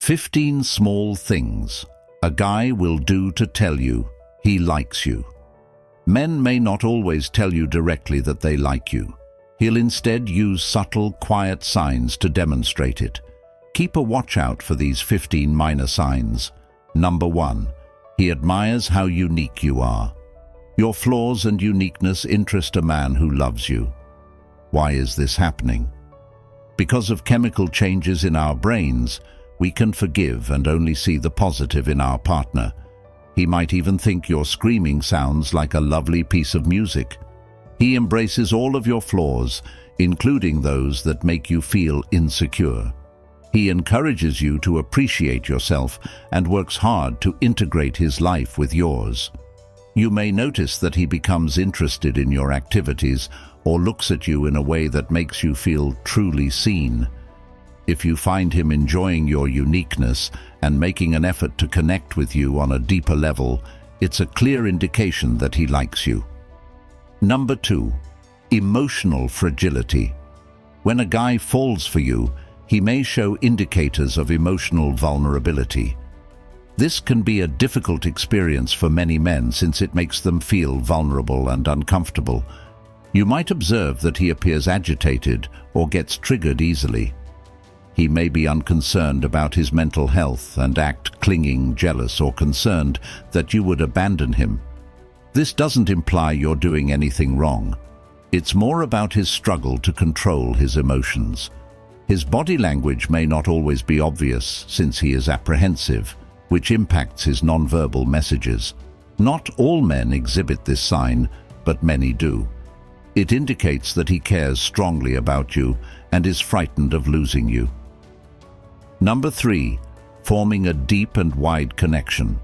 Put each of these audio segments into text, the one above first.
15 small things a guy will do to tell you he likes you. Men may not always tell you directly that they like you. He'll instead use subtle, quiet signs to demonstrate it. Keep a watch out for these 15 minor signs. Number 1. He admires how unique you are. Your flaws and uniqueness interest a man who loves you. Why is this happening? Because of chemical changes in our brains, we can forgive and only see the positive in our partner. He might even think your screaming sounds like a lovely piece of music. He embraces all of your flaws, including those that make you feel insecure. He encourages you to appreciate yourself and works hard to integrate his life with yours. You may notice that he becomes interested in your activities or looks at you in a way that makes you feel truly seen. If you find him enjoying your uniqueness and making an effort to connect with you on a deeper level, it's a clear indication that he likes you. Number 2. Emotional fragility. When a guy falls for you, he may show indicators of emotional vulnerability. This can be a difficult experience for many men since it makes them feel vulnerable and uncomfortable. You might observe that he appears agitated or gets triggered easily. He may be unconcerned about his mental health and act clinging, jealous, or concerned that you would abandon him. This doesn't imply you're doing anything wrong. It's more about his struggle to control his emotions. His body language may not always be obvious since he is apprehensive, which impacts his nonverbal messages. Not all men exhibit this sign, but many do. It indicates that he cares strongly about you and is frightened of losing you. Number 3. Forming a deep and wide connection.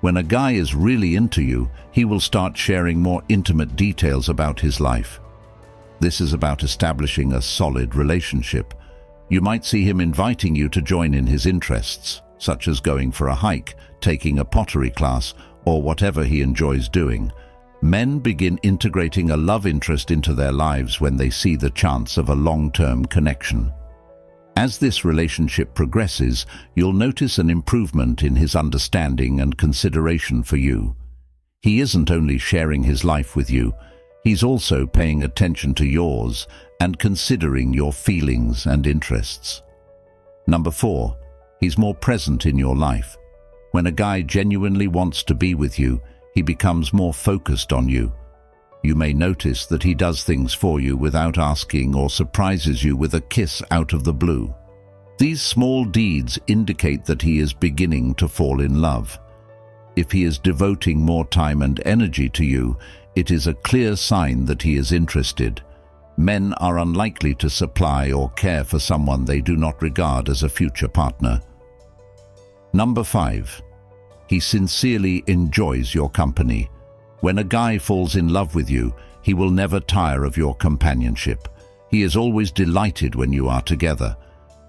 When a guy is really into you, he will start sharing more intimate details about his life. This is about establishing a solid relationship. You might see him inviting you to join in his interests, such as going for a hike, taking a pottery class, or whatever he enjoys doing. Men begin integrating a love interest into their lives when they see the chance of a long-term connection. As this relationship progresses, you'll notice an improvement in his understanding and consideration for you. He isn't only sharing his life with you, he's also paying attention to yours and considering your feelings and interests. Number 4. He's more present in your life. When a guy genuinely wants to be with you, he becomes more focused on you. You may notice that he does things for you without asking or surprises you with a kiss out of the blue. These small deeds indicate that he is beginning to fall in love. If he is devoting more time and energy to you, it is a clear sign that he is interested. Men are unlikely to supply or care for someone they do not regard as a future partner. Number 5. He sincerely enjoys your company. When a guy falls in love with you, he will never tire of your companionship. He is always delighted when you are together.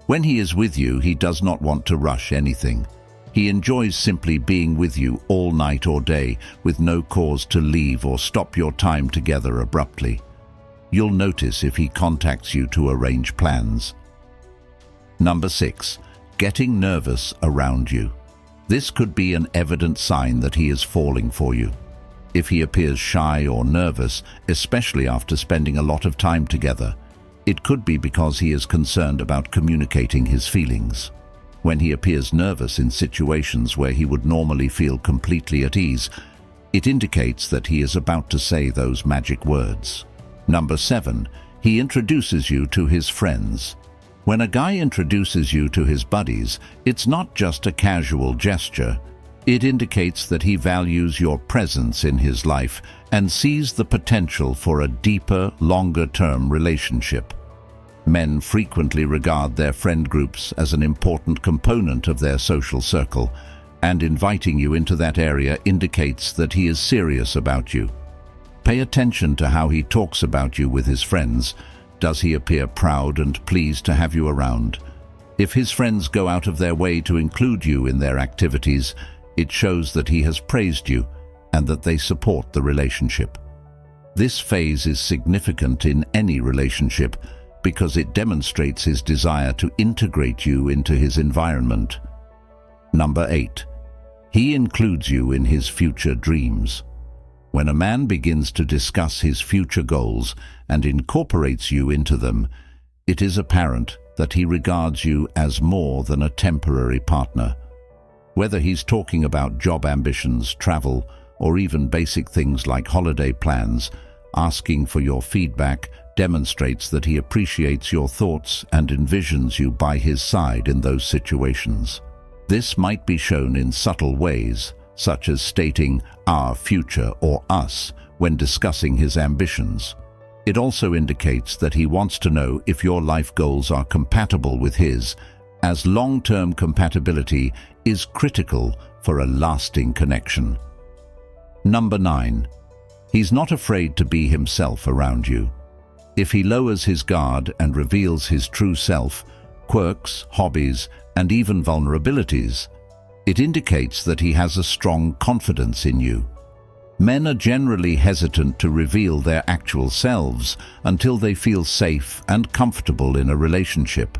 When he is with you, he does not want to rush anything. He enjoys simply being with you all night or day, with no cause to leave or stop your time together abruptly. You'll notice if he contacts you to arrange plans. Number 6. Getting nervous around you. This could be an evident sign that he is falling for you. If he appears shy or nervous, especially after spending a lot of time together, it could be because he is concerned about communicating his feelings. When he appears nervous in situations where he would normally feel completely at ease, it indicates that he is about to say those magic words. Number 7. He introduces you to his friends. When a guy introduces you to his buddies, it's not just a casual gesture. It indicates that he values your presence in his life and sees the potential for a deeper, longer-term relationship. Men frequently regard their friend groups as an important component of their social circle, and inviting you into that area indicates that he is serious about you. Pay attention to how he talks about you with his friends. Does he appear proud and pleased to have you around? If his friends go out of their way to include you in their activities, it shows that he has praised you and that they support the relationship. This phase is significant in any relationship because it demonstrates his desire to integrate you into his environment. Number 8. He includes you in his future dreams. When a man begins to discuss his future goals and incorporates you into them, it is apparent that he regards you as more than a temporary partner. Whether he's talking about job ambitions, travel, or even basic things like holiday plans, asking for your feedback demonstrates that he appreciates your thoughts and envisions you by his side in those situations. This might be shown in subtle ways, such as stating "our future" or "us" when discussing his ambitions. It also indicates that he wants to know if your life goals are compatible with his, as long-term compatibility is critical for a lasting connection. Number 9. He's not afraid to be himself around you. If he lowers his guard and reveals his true self, quirks, hobbies, and even vulnerabilities, it indicates that he has a strong confidence in you. Men are generally hesitant to reveal their actual selves until they feel safe and comfortable in a relationship.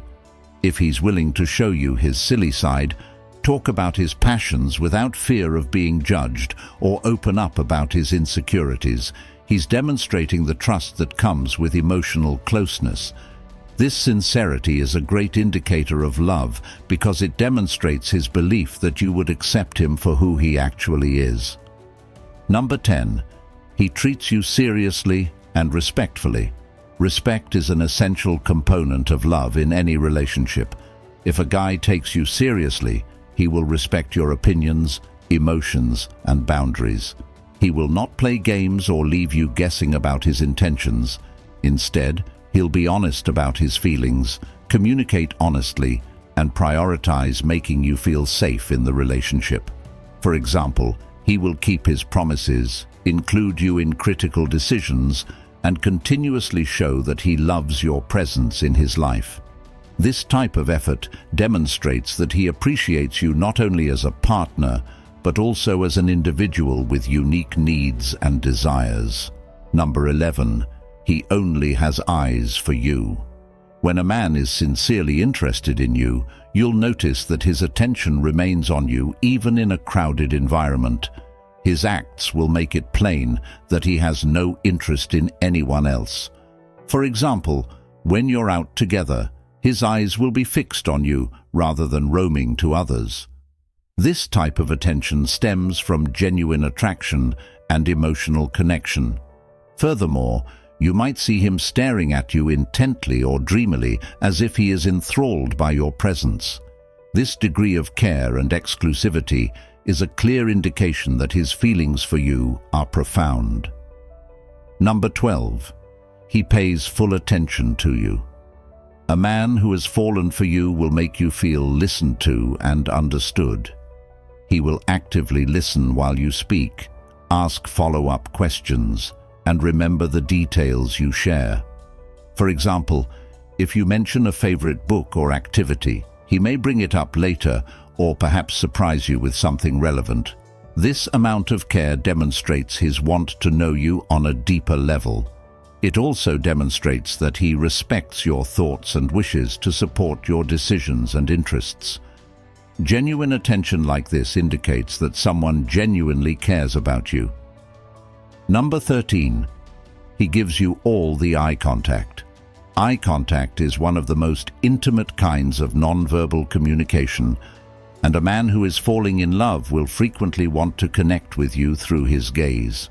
If he's willing to show you his silly side, talk about his passions without fear of being judged, or open up about his insecurities, he's demonstrating the trust that comes with emotional closeness. This sincerity is a great indicator of love because it demonstrates his belief that you would accept him for who he actually is. Number 10. He treats you seriously and respectfully. Respect is an essential component of love in any relationship. If a guy takes you seriously, he will respect your opinions, emotions, and boundaries. He will not play games or leave you guessing about his intentions. Instead, he'll be honest about his feelings, communicate honestly, and prioritize making you feel safe in the relationship. For example, he will keep his promises, include you in critical decisions, and continuously show that he loves your presence in his life. This type of effort demonstrates that he appreciates you not only as a partner, but also as an individual with unique needs and desires. Number 11. He only has eyes for you. When a man is sincerely interested in you, you'll notice that his attention remains on you even in a crowded environment. His acts will make it plain that he has no interest in anyone else. For example, when you're out together, his eyes will be fixed on you rather than roaming to others. This type of attention stems from genuine attraction and emotional connection. Furthermore, you might see him staring at you intently or dreamily as if he is enthralled by your presence. This degree of care and exclusivity is a clear indication that his feelings for you are profound. Number 12. He pays full attention to you. A man who has fallen for you will make you feel listened to and understood. He will actively listen while you speak, ask follow-up questions, and remember the details you share. For example, if you mention a favorite book or activity, he may bring it up later or perhaps surprise you with something relevant. This amount of care demonstrates his want to know you on a deeper level. It also demonstrates that he respects your thoughts and wishes to support your decisions and interests. Genuine attention like this indicates that someone genuinely cares about you. Number 13. He gives you all the eye contact. Eye contact is one of the most intimate kinds of nonverbal communication, and a man who is falling in love will frequently want to connect with you through his gaze.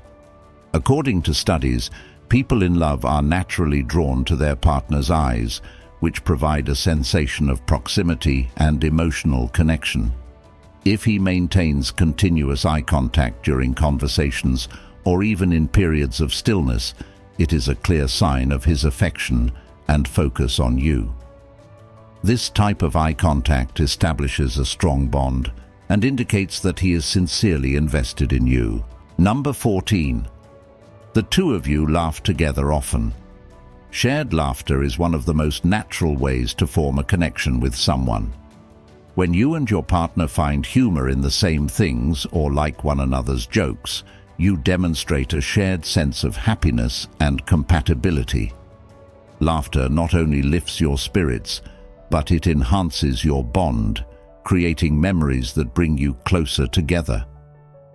According to studies, people in love are naturally drawn to their partner's eyes, which provide a sensation of proximity and emotional connection. If he maintains continuous eye contact during conversations or even in periods of stillness, it is a clear sign of his affection and focus on you. This type of eye contact establishes a strong bond and indicates that he is sincerely invested in you. Number 14. The two of you laugh together often. Shared laughter is one of the most natural ways to form a connection with someone. When you and your partner find humor in the same things or like one another's jokes, you demonstrate a shared sense of happiness and compatibility. Laughter not only lifts your spirits, but it enhances your bond, creating memories that bring you closer together.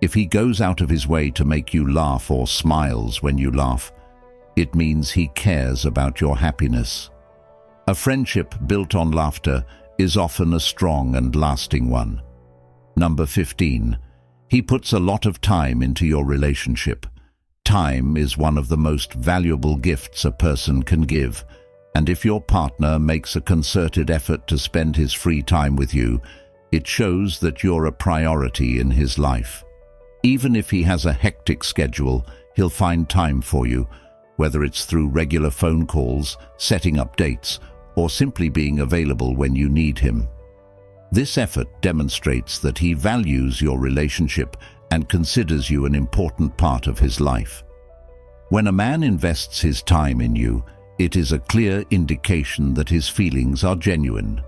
If he goes out of his way to make you laugh or smiles when you laugh, it means he cares about your happiness. A friendship built on laughter is often a strong and lasting one. Number 15. He puts a lot of time into your relationship. Time is one of the most valuable gifts a person can give, and if your partner makes a concerted effort to spend his free time with you, it shows that you're a priority in his life. Even if he has a hectic schedule, he'll find time for you, whether it's through regular phone calls, setting up dates, or simply being available when you need him. This effort demonstrates that he values your relationship and considers you an important part of his life. When a man invests his time in you, it is a clear indication that his feelings are genuine.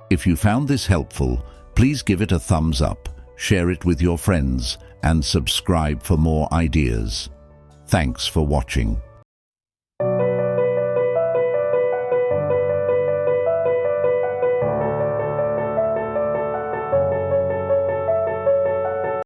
If you found this helpful, please give it a thumbs up, share it with your friends, and subscribe for more ideas. Thanks for watching.